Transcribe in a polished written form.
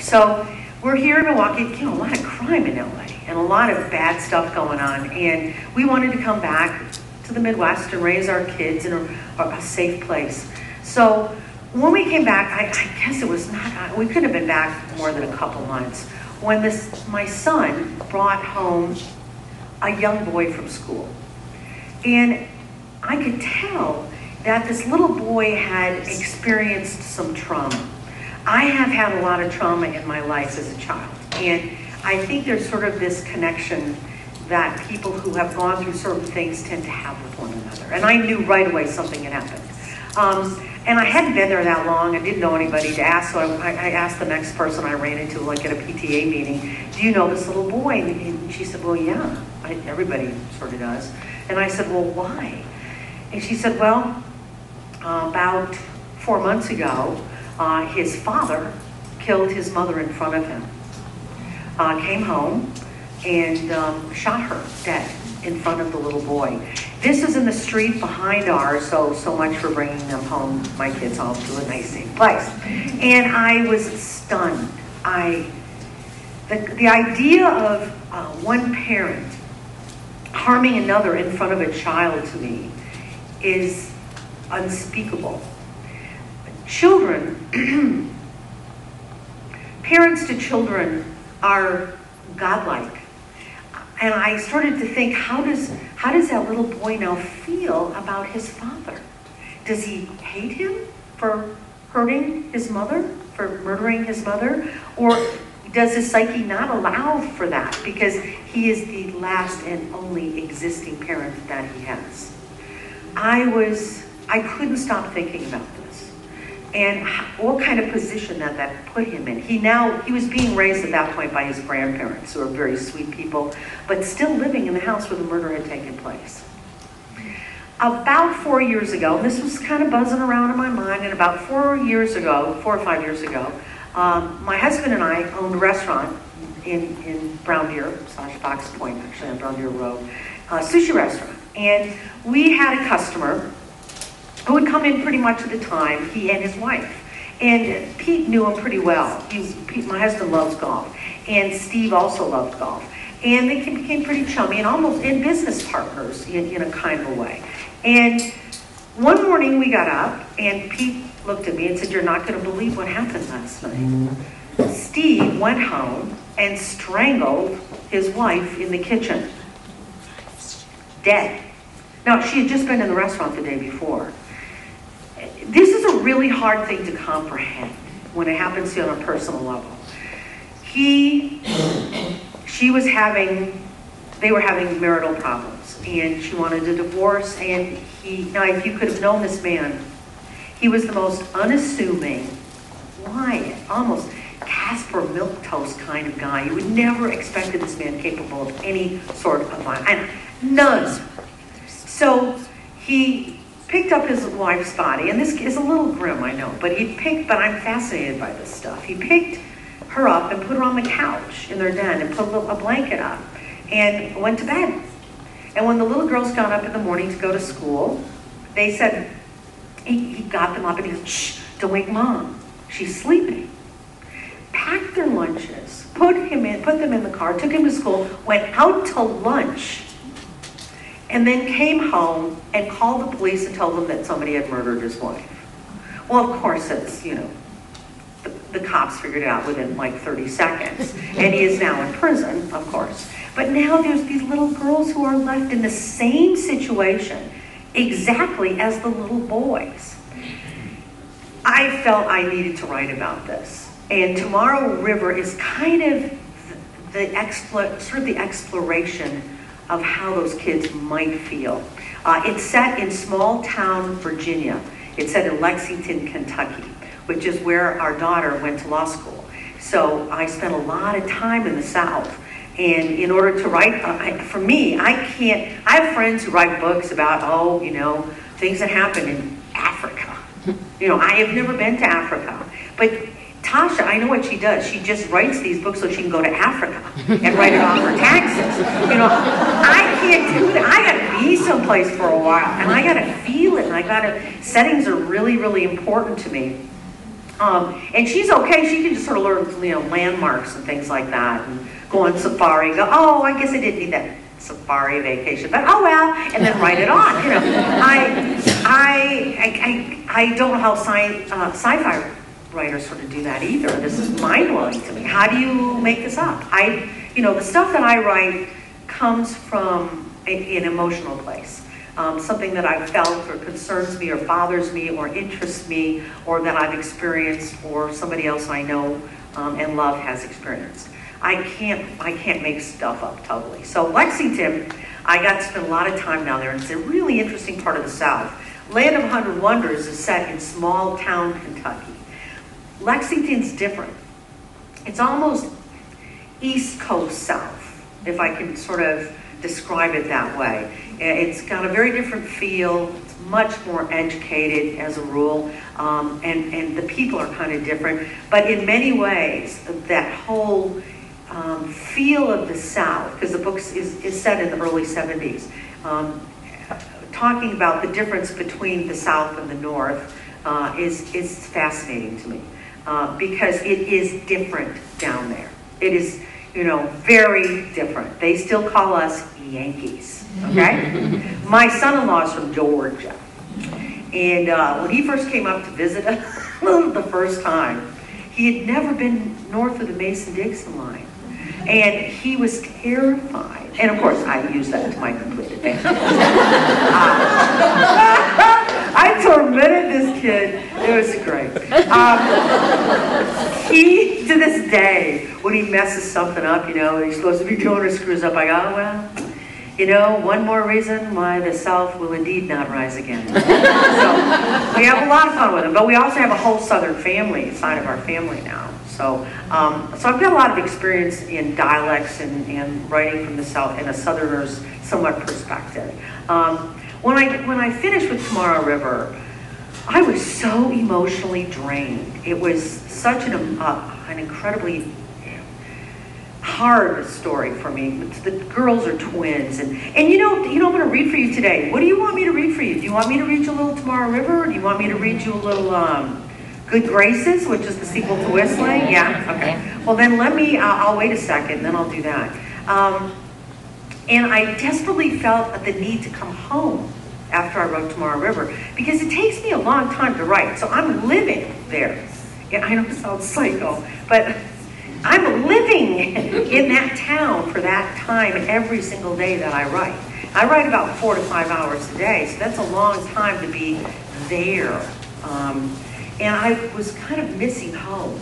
So we're here in Milwaukee, you know, a lot of crime in LA and a lot of bad stuff going on. And we wanted to come back to the Midwest and raise our kids in a safe place. So when we came back, I guess it was not, we couldn't have been back more than a couple months, when my son brought home a young boy from school. And I could tell that this little boy had experienced some trauma. I have had a lot of trauma in my life as a child, and I think there's sort of this connection that people who have gone through certain things tend to have with one another. And I knew right away something had happened. And I hadn't been there that long. I didn't know anybody to ask, so I asked the next person I ran into, like at a PTA meeting, do you know this little boy? And she said, well, yeah, everybody sort of does. And I said, well, why? And she said, well, about 4 months ago, his father killed his mother in front of him, came home and shot her dead in front of the little boy. This is in the street behind ours, so much for bringing them home, my kids home, to a nice safe place. And I was stunned. The idea of one parent harming another in front of a child, to me, is unspeakable. Children, parents to children are godlike. And I started to think, how does that little boy now feel about his father? Does he hate him for hurting his mother, for murdering his mother? Or does his psyche not allow for that because he is the last and only existing parent that he has? I couldn't stop thinking about this and what kind of position that put him in. He was being raised at that point by his grandparents, who are very sweet people, but still living in the house where the murder had taken place. About 4 years ago, and this was kind of buzzing around in my mind, and about 4 or 5 years ago, my husband and I owned a restaurant in Brown Deer, / Fox Point, actually on Brown Deer Road, a sushi restaurant. And we had a customer who would come in pretty much at the time, he and his wife. And Pete knew him pretty well. My husband loves golf, and Steve also loved golf. And they became pretty chummy and almost business partners in a kind of a way. And one morning we got up, and Pete looked at me and said, you're not going to believe what happened last night. Steve went home and strangled his wife in the kitchen. Dead. Now, she had just been in the restaurant the day before. This is a really hard thing to comprehend when it happens to you on a personal level. They were having marital problems, and she wanted a divorce, and now if you could have known this man, he was the most unassuming, quiet, almost Casper milquetoast kind of guy. You would never expect this man capable of any sort of violence. None. So he picked up his wife's body, and this is a little grim, I know, but I'm fascinated by this stuff. He picked her up and put her on the couch in their den and put a blanket up and went to bed. And when the little girls got up in the morning to go to school, they said, he got them up and he said, shh, don't wake mom, she's sleeping. Packed their lunches, put them in the car, took him to school, went out to lunch, and then came home and called the police and told them that somebody had murdered his wife. Well, of course, it's, the cops figured it out within like 30 seconds. And he is now in prison, of course. But now there's these little girls who are left in the same situation exactly as the little boys. I felt I needed to write about this. And Tomorrow River is kind of the exploration of how those kids might feel. It's set in small town Virginia. It's set in Lexington, Kentucky, which is where our daughter went to law school. So I spent a lot of time in the South. And in order to write, for me, I have friends who write books about, things that happen in Africa. I have never been to Africa. But Tasha, I know what she does. She just writes these books so she can go to Africa and write it off her taxes. I can't do that. I gotta be someplace for a while, and I gotta feel it, and settings are really, really important to me. And she's okay. She can just sort of learn, you know, landmarks and things like that, and go on safari and go, oh, I guess I didn't need that safari vacation, but oh well, and then write it on. You know, I don't know how sci-fi writers sort of do that either. This is mind-blowing to me. How do you make this up? You know, the stuff that I write comes from an emotional place. Something that I've felt or concerns me or bothers me or interests me or that I've experienced or somebody else I know and love has experienced. I can't make stuff up totally. So Lexington, I got to spend a lot of time down there, and it's a really interesting part of the South. Land of 100 Wonders is set in small town Kentucky. Lexington's different. It's almost East Coast South, if I can sort of describe it that way. It's got a very different feel. It's much more educated as a rule, and the people are kind of different. But in many ways, that whole feel of the South, because the book is set in the early 70s, talking about the difference between the South and the North is fascinating to me, because it is different down there. It is, you know, very different. They still call us Yankees, okay? My son-in-law is from Georgia, and when he first came up to visit us the first time, he had never been north of the Mason-Dixon line. And he was terrified. And of course, I used that to my complete advantage. I tormented this kid. It was great. He, to this day, when he messes something up, you know, he's supposed to be doing or screws up, I go, oh, well, you know, one more reason why the South will indeed not rise again. So we have a lot of fun with him. But we also have a whole Southern family inside of our family now. So, so I've got a lot of experience in dialects and writing from the South in a Southerner's somewhat perspective. When I finished with Tomorrow River, I was so emotionally drained. It was such an incredibly hard story for me. The girls are twins, and you know I'm going to read for you today. What do you want me to read for you? Do you want me to read you a little Tomorrow River, or do you want me to read you a little Good Graces, which is the sequel to Whistling? Yeah? Okay. Well, then I'll wait a second, then I'll do that. And I desperately felt the need to come home after I wrote Tomorrow River, because it takes me a long time to write. So I'm living there. Yeah, I know it sounds psycho, but I'm living in that town for that time every single day that I write. I write about 4 to 5 hours a day, so that's a long time to be there. And I was kind of missing home.